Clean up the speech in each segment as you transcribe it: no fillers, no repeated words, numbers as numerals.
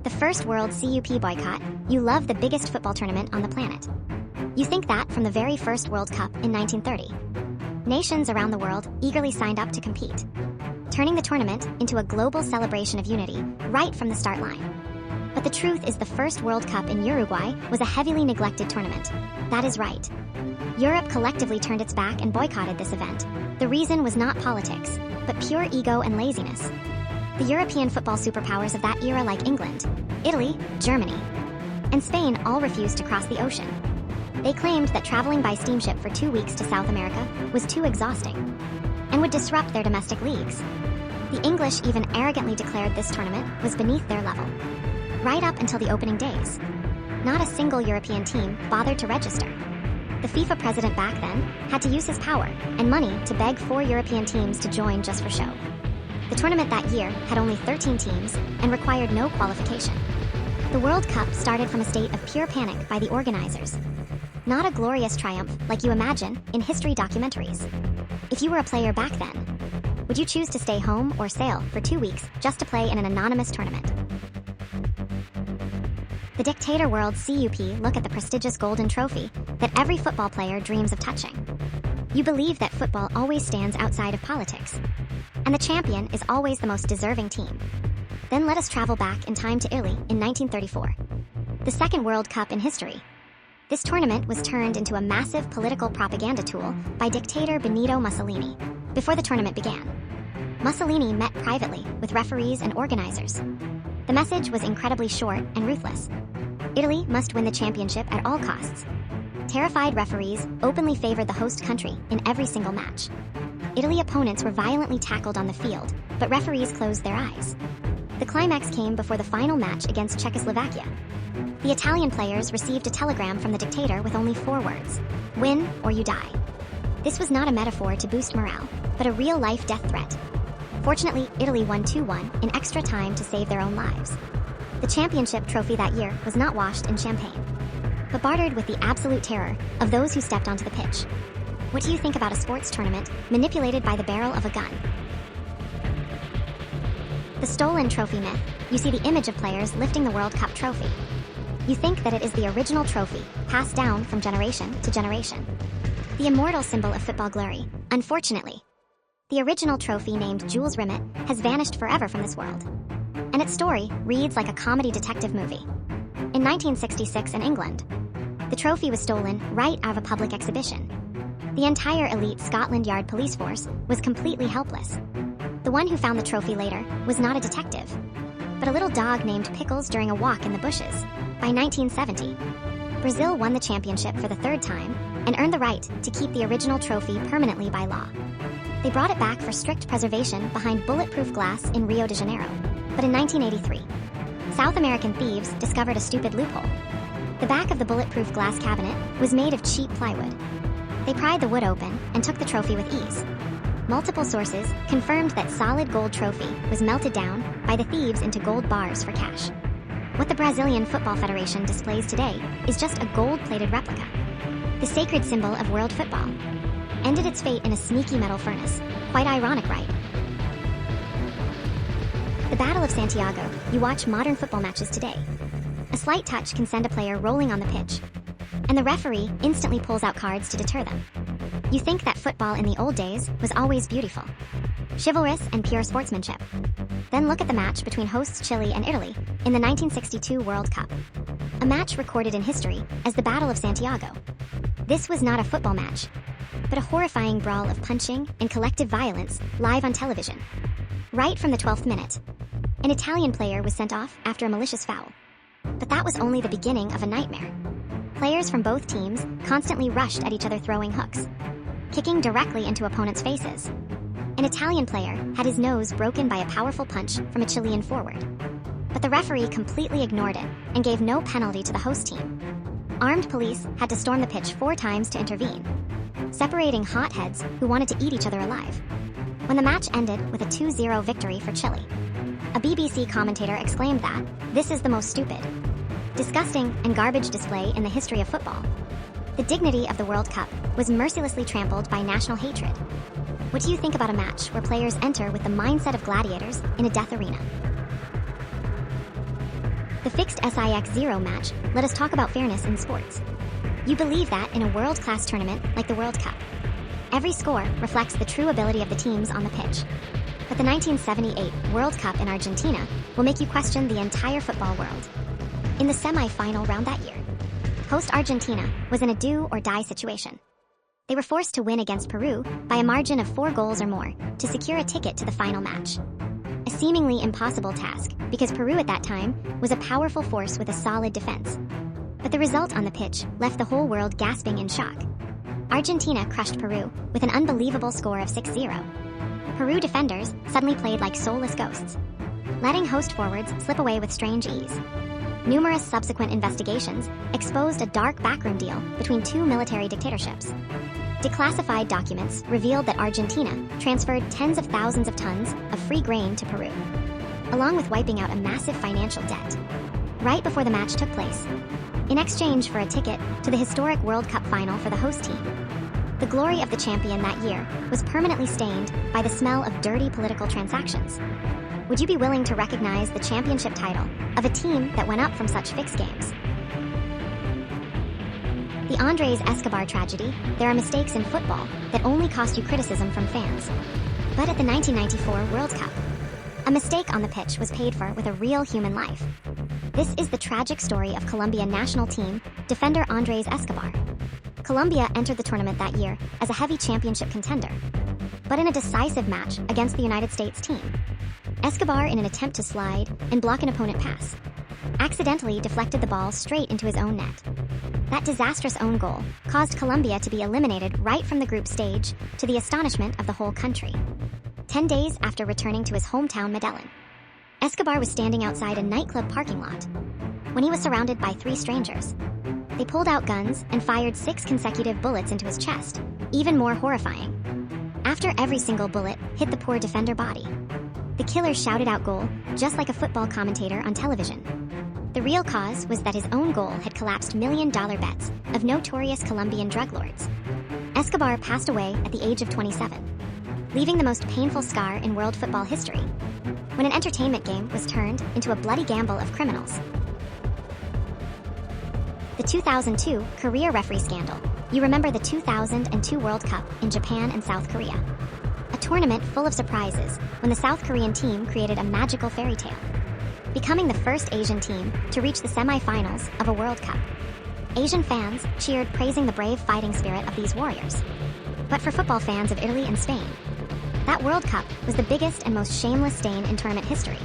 The first World Cup boycott, you love the biggest football tournament on the planet. You think that from the very first World Cup in 1930. Nations around the world eagerly signed up to compete, turning the tournament into a global celebration of unity right from the start line. But the truth is the first World Cup in Uruguay was a heavily neglected tournament. That is right. Europe collectively turned its back and boycotted this event. The reason was not politics, but pure ego and laziness. The European football superpowers of that era like England, Italy, Germany, and Spain all refused to cross the ocean. They claimed that traveling by steamship for 2 weeks to South America was too exhausting and would disrupt their domestic leagues. The English even arrogantly declared this tournament was beneath their level. Right up until the opening days, not a single European team bothered to register. The FIFA president back then had to use his power and money to beg 4 European teams to join just for show. The tournament that year had only 13 teams and required no qualification. The World Cup started from a state of pure panic by the organizers. Not a glorious triumph like you imagine in history documentaries. If you were a player back then, would you choose to stay home or sail for 2 weeks just to play in an anonymous tournament? The Dictator World Cup look at the prestigious golden trophy that every football player dreams of touching. You believe that football always stands outside of politics, and the champion is always the most deserving team. Then let us travel back in time to Italy in 1934, the second World Cup in history. This tournament was turned into a massive political propaganda tool by dictator Benito Mussolini. Before the tournament began, Mussolini met privately with referees and organizers. The message was incredibly short and ruthless. Italy must win the championship at all costs. Terrified referees openly favored the host country in every single match. Italy opponents were violently tackled on the field, but referees closed their eyes. The climax came before the final match against Czechoslovakia. The Italian players received a telegram from the dictator with only 4 words: win or you die. This was not a metaphor to boost morale, but a real-life death threat. Fortunately, Italy won 2-1 in extra time to save their own lives. The championship trophy that year was not washed in champagne, but bartered with the absolute terror of those who stepped onto the pitch. What do you think about a sports tournament manipulated by the barrel of a gun? The stolen trophy myth. You see the image of players lifting the World Cup trophy. You think that it is the original trophy, passed down from generation to generation. The immortal symbol of football glory. Unfortunately, the original trophy named Jules Rimet has vanished forever from this world. And its story reads like a comedy detective movie. In 1966 in England, the trophy was stolen right out of a public exhibition. The entire elite Scotland Yard police force was completely helpless. The one who found the trophy later was not a detective, but a little dog named Pickles during a walk in the bushes. By 1970, Brazil won the championship for the 3rd time and earned the right to keep the original trophy permanently by law. They brought it back for strict preservation behind bulletproof glass in Rio de Janeiro. But in 1983, South American thieves discovered a stupid loophole. The back of the bulletproof glass cabinet was made of cheap plywood. They pried the wood open and took the trophy with ease. Multiple sources confirmed that solid gold trophy was melted down by the thieves into gold bars for cash. What the Brazilian Football Federation displays today is just a gold-plated replica. The sacred symbol of world football ended its fate in a sneaky metal furnace. Quite ironic, right? The Battle of Santiago. You watch modern football matches today. A slight touch can send a player rolling on the pitch, and the referee instantly pulls out cards to deter them. You think that football in the old days was always beautiful, chivalrous and pure sportsmanship. Then look at the match between hosts Chile and Italy in the 1962 World Cup. A match recorded in history as the Battle of Santiago. This was not a football match, but a horrifying brawl of punching and collective violence live on television. Right from the 12th minute, an Italian player was sent off after a malicious foul. But that was only the beginning of a nightmare. Players from both teams constantly rushed at each other throwing hooks, kicking directly into opponents' faces. An Italian player had his nose broken by a powerful punch from a Chilean forward. But the referee completely ignored it and gave no penalty to the host team. Armed police had to storm the pitch 4 times to intervene, separating hotheads who wanted to eat each other alive. When the match ended with a 2-0 victory for Chile, a BBC commentator exclaimed that, "This is the most stupid, disgusting, and garbage display in the history of football." The dignity of the World Cup was mercilessly trampled by national hatred. What do you think about a match where players enter with the mindset of gladiators in a death arena? The fixed SIX0 match let us talk about fairness in sports. You believe that in a world-class tournament like the World Cup. Every score reflects the true ability of the teams on the pitch. But the 1978 World Cup in Argentina will make you question the entire football world. In the semi-final round that year, host Argentina was in a do-or-die situation. They were forced to win against Peru by a margin of 4 goals or more to secure a ticket to the final match. A seemingly impossible task, because Peru at that time was a powerful force with a solid defense. But the result on the pitch left the whole world gasping in shock. Argentina crushed Peru with an unbelievable score of 6-0. Peru defenders suddenly played like soulless ghosts, letting host forwards slip away with strange ease. Numerous subsequent investigations exposed a dark backroom deal between 2 military dictatorships. Declassified documents revealed that Argentina transferred tens of thousands of tons of free grain to Peru, along with wiping out a massive financial debt, right before the match took place, in exchange for a ticket to the historic World Cup final for the host team. The glory of the champion that year was permanently stained by the smell of dirty political transactions. Would you be willing to recognize the championship title of a team that went up from such fixed games? The Andres Escobar tragedy, there are mistakes in football that only cost you criticism from fans. But at the 1994 World Cup, a mistake on the pitch was paid for with a real human life. This is the tragic story of Colombia national team defender Andres Escobar. Colombia entered the tournament that year as a heavy championship contender, but in a decisive match against the United States team, Escobar, in an attempt to slide and block an opponent pass, accidentally deflected the ball straight into his own net. That disastrous own goal caused Colombia to be eliminated right from the group stage, to the astonishment of the whole country. 10 days after returning to his hometown Medellin, Escobar was standing outside a nightclub parking lot when he was surrounded by 3 strangers. They pulled out guns and fired 6 consecutive bullets into his chest, even more horrifying. After every single bullet hit the poor defender body, the killer shouted out goal just like a football commentator on television. The real cause was that his own goal had collapsed million-dollar bets of notorious Colombian drug lords. Escobar passed away at the age of 27, leaving the most painful scar in world football history, when an entertainment game was turned into a bloody gamble of criminals. The 2002 career referee scandal. You remember the 2002 World Cup in Japan and South Korea. A tournament full of surprises when the South Korean team created a magical fairy tale, becoming the first Asian team to reach the semi-finals of a World Cup. Asian fans cheered, praising the brave fighting spirit of these warriors. But for football fans of Italy and Spain, that World Cup was the biggest and most shameless stain in tournament history.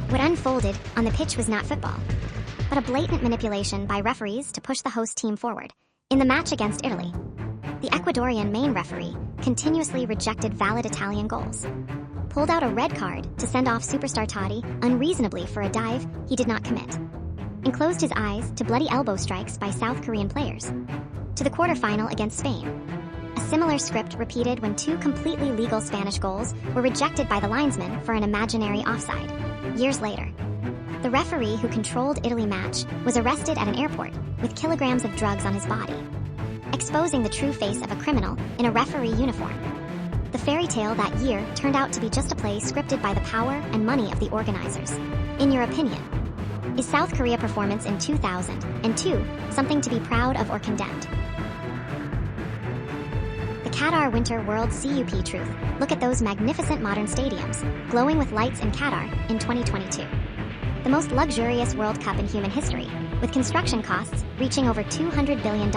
What unfolded on the pitch was not football, but a blatant manipulation by referees to push the host team forward. In the match against Italy, the Ecuadorian main referee continuously rejected valid Italian goals, pulled out a red card to send off superstar Totti unreasonably for a dive he did not commit, and closed his eyes to bloody elbow strikes by South Korean players. To the quarterfinal against Spain, a similar script repeated when 2 completely legal Spanish goals were rejected by the linesman for an imaginary offside. Years later, the referee who controlled Italy match was arrested at an airport with kilograms of drugs on his body, exposing the true face of a criminal in a referee uniform. The fairy tale that year turned out to be just a play scripted by the power and money of the organizers. In your opinion, is South Korea performance in 2002 something to be proud of or condemned? The Qatar Winter World Cup truth. Look at those magnificent modern stadiums, glowing with lights in Qatar in 2022. The most luxurious World Cup in human history, with construction costs reaching over $200 billion.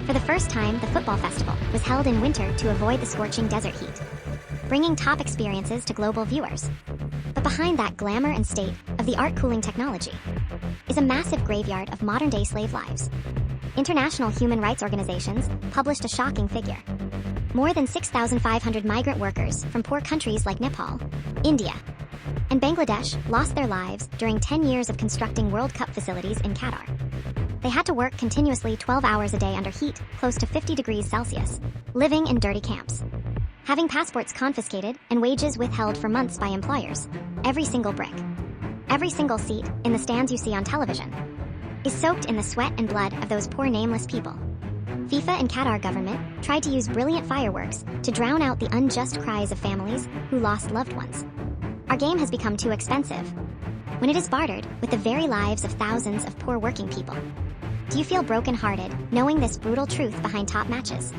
For the first time, the football festival was held in winter to avoid the scorching desert heat, bringing top experiences to global viewers. But behind that glamour and state of the art cooling technology is a massive graveyard of modern-day slave lives. International human rights organizations published a shocking figure. More than 6,500 migrant workers from poor countries like Nepal, India, and Bangladesh lost their lives during 10 years of constructing World Cup facilities in Qatar. They had to work continuously 12 hours a day under heat close to 50 degrees Celsius, living in dirty camps, having passports confiscated and wages withheld for months by employers. Every single brick, every single seat in the stands you see on television is soaked in the sweat and blood of those poor nameless people. FIFA and Qatar government tried to use brilliant fireworks to drown out the unjust cries of families who lost loved ones. Our game has become too expensive. when it is bartered with the very lives of thousands of poor working people? Do you feel brokenhearted knowing this brutal truth behind top matches?